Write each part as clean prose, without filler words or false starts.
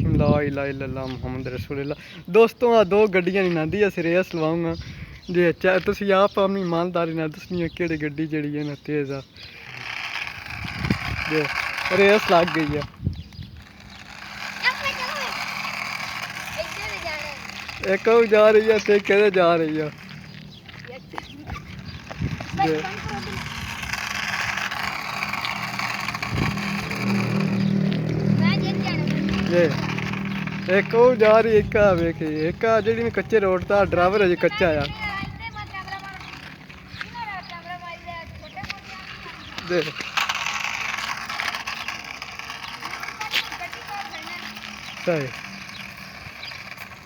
रहीम ला इलाहा इल्लल्लाह मुहम्मद रसूलुल्लाह। दोस्तों आ दो गड्डियां नहीं नांदी अस रेस लवाऊंगा जे तुम आप अपनी ईमानदारी ना दसनी है कि गड्डी जी है ना तेज़ आ रेस लग गई है। एक जा रही है तो कहते जा रही है एक जा रही एक वेख एक जी कच्चे रोड था ड्राइवर अजे कच्चा आ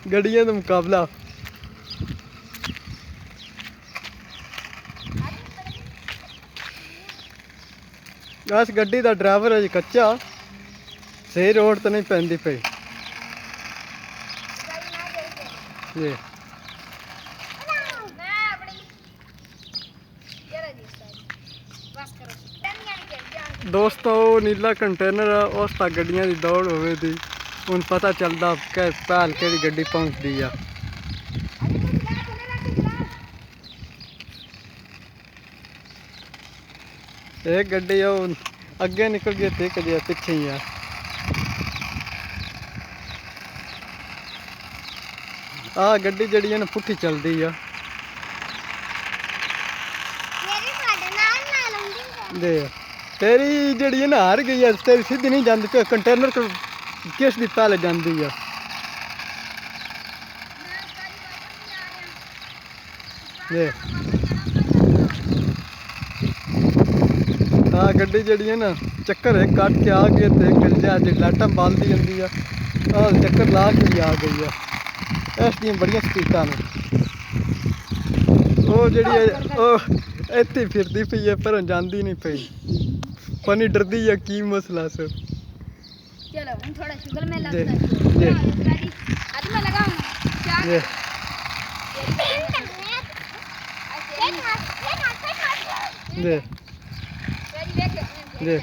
गड्डियां का मुकाबला बस गड्डी का ड्राइवर अजे कच्चा सही रोड तो नहीं पैंदी पई जी। दोस्तों नीला कंटेनर उस तक गड्डियां की दौड़ होवे थी हुण पता चलता कि पहल केड़ी गड्डी पहुंचती है। एक गड्डी अगे निकल गई थी कजे पिछे ही है। आ गड्डी जड़ी है ना पुठी चलती है दे तेरी जड़ी है ना हार गई है तेरी सीधी नहीं जाती पे कंटेनर को किस दी पहले जाती है। हाँ गड्डी जड़ी है ना चक्कर एक काट के आ गई तो लाइटा बालती जाती है चक्कर ला के भी आ गई है। इस दी बड़िया स्पीडा ने वो जी इतने फिरती पई है पर जाती नहीं पई पानी डरती है की मसला सर। चलो थोड़ा शुगर में लगता है आज मैं लगाऊं क्या दे दे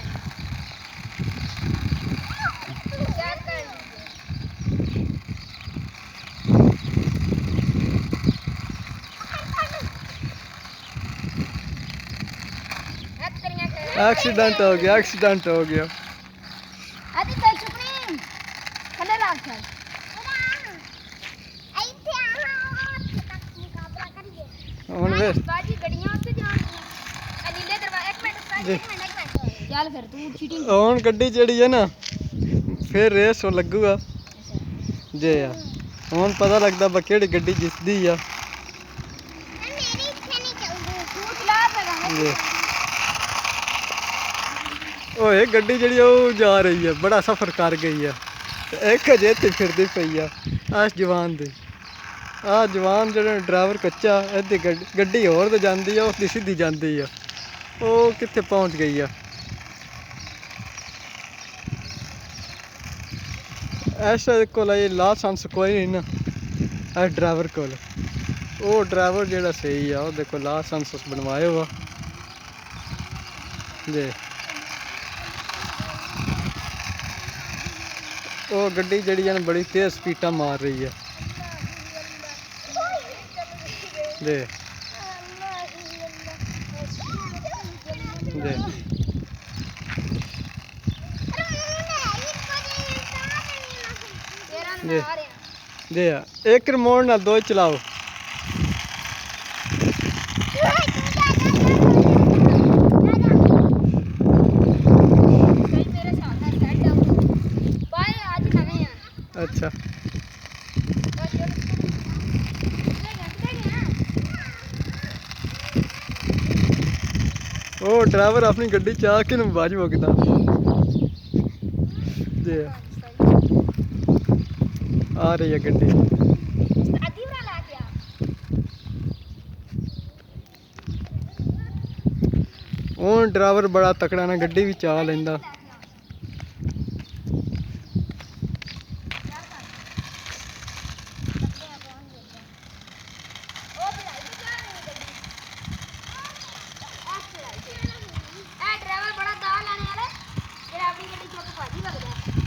एक्सीडेंट हो गया एक्सीडेंट हो गया। हूँ गड्डी जड़ी है ना फिर रेस लगूगा जे हूँ पता लगता बा कि गड्डी जिसदी आ। ओए गड्डी जी जा रही है बड़ा सफ़र कर गई है एक अजे इतने फिरती पई है इस जवान दी आ जवान जो ड्राइवर कच्चा इतनी गड्डी होर तो जाती है उसकी सीधी जाती है वो कितने पहुँच गई है। ऐसा को लाइसेंस कोई नहीं ना इस ड्राइवर को वो ड्राइवर जो सही है वो देखो लाइसेंस बनवाए हुआ जी। वो गड्डी जड़ी है बड़ी तेज़ स्पीडा मार रही है दे दे दे दे एक रिमोट ना दो चलाओ। अच्छा वो ड्राइवर अपनी गड्डी चाह के बाज भोगता आ रही है गड्डी वो ड्राइवर बड़ा तकड़ा ना गड्डी भी चाह लेंदा।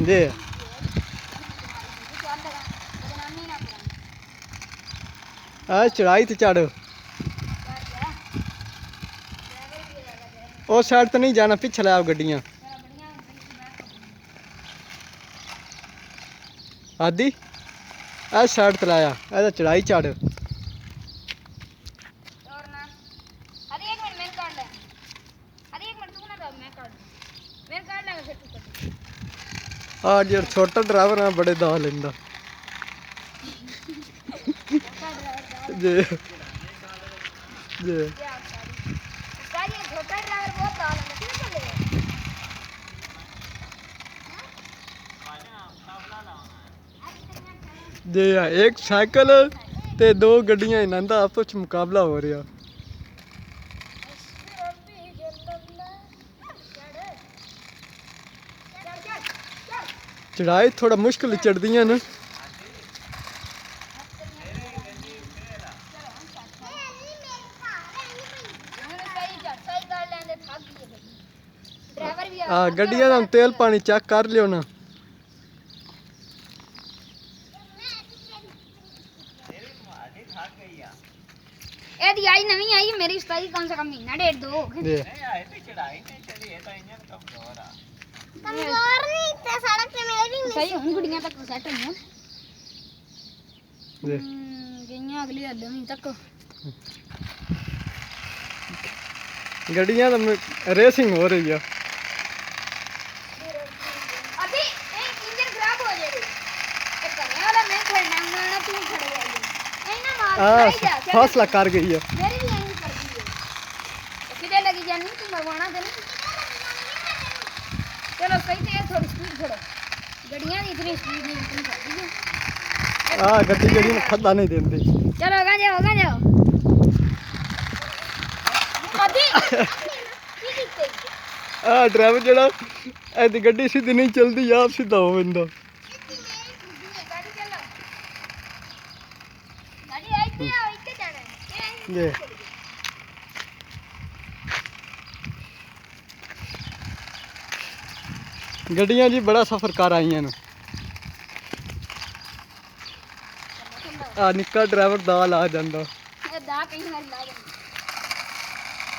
जी आ चढ़ाई ते चढ़ उस साइड तो नहीं जाना पीछे ले आओ गड्डियां आदि इस साइड ते लाया ऐ चढ़ाई चढ़ आ जो छोटा ड्राइवर है बड़े दाव लेंदा जी जी जी एक साइकिल ते दो गड्डियां इन्हां दा आपस च मुकाबला हो रहा चढ़ाई थोड़ा मुश्किल चढ़दियां न गड्डियां दा तेल पानी चेक कर लियो ना एदी आई नवी आई मेरी उस्तादी कम से कम महीना डेढ़ दो हो गए कमजोर नहीं ते सड़क पे मेरी भी सही हुन गुड़ियां तक सेट होईयां गईयां अगली हदमी तक गड्डियां तो रेसिंग हो रही है अभी एक इंजन खराब हो जाएगी एक करने वाला मैं खड़ना ना तू खड़े आई ए ना मार जा फासला कर गई है मेरी भी यही कर दी है किधर लगी जानी तू मरवाना दे चलो सही से थोड़ी स्पीड छोड़ो गड्डियां की इतनी स्पीड नहीं इतनी कर दी हां गड्डी गड्डी में खड्डा नहीं देंदी चलो आगे जाओ अभी ड्राइवर जड़ा ऐसी गड्डी सीधी नहीं चलती आप सीधा हो बंदा जी गड्डियां जी बड़ा सफर कर आई हैं निक्का ड्राइवर दा ला जांदा दा कहीं हर ला जांदा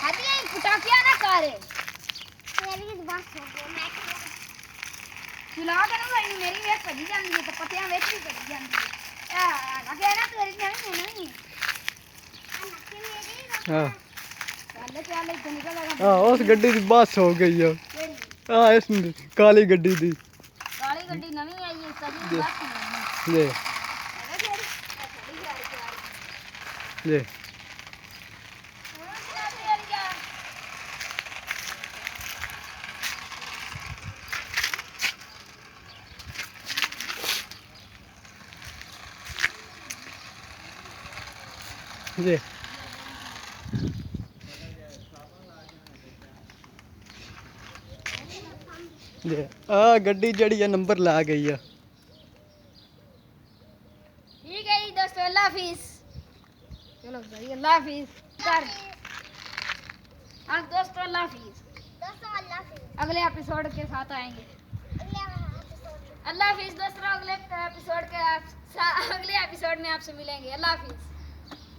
हादी ये पटाकिया ना कर मेरी इस बस हो गई मैं चला के ना भाई मेरी वेट भजी जांदी है तो पतियां वेट भी भजी जांदी है लगे ना तेरी नहीं हां चल इधर निकल लगा हां उस गड्डी दी बस हो गई है हां इस काली गड्डी दी काली गड्डी नवी आई है सभी बस जी जी जी जी गड्डी जड़ी है नंबर ला गई है ठीक है जी दोस्तों अल्लाह हाफिज चलो भाई अल्लाह हाफिज कर हाँ दोस्तों अल्लाह हाफिज अगले एपिसोड के साथ आएंगे अल्लाह हाफिज दोस्तों अगले एपिसोड में आपसे मिलेंगे अल्लाह हाफिज।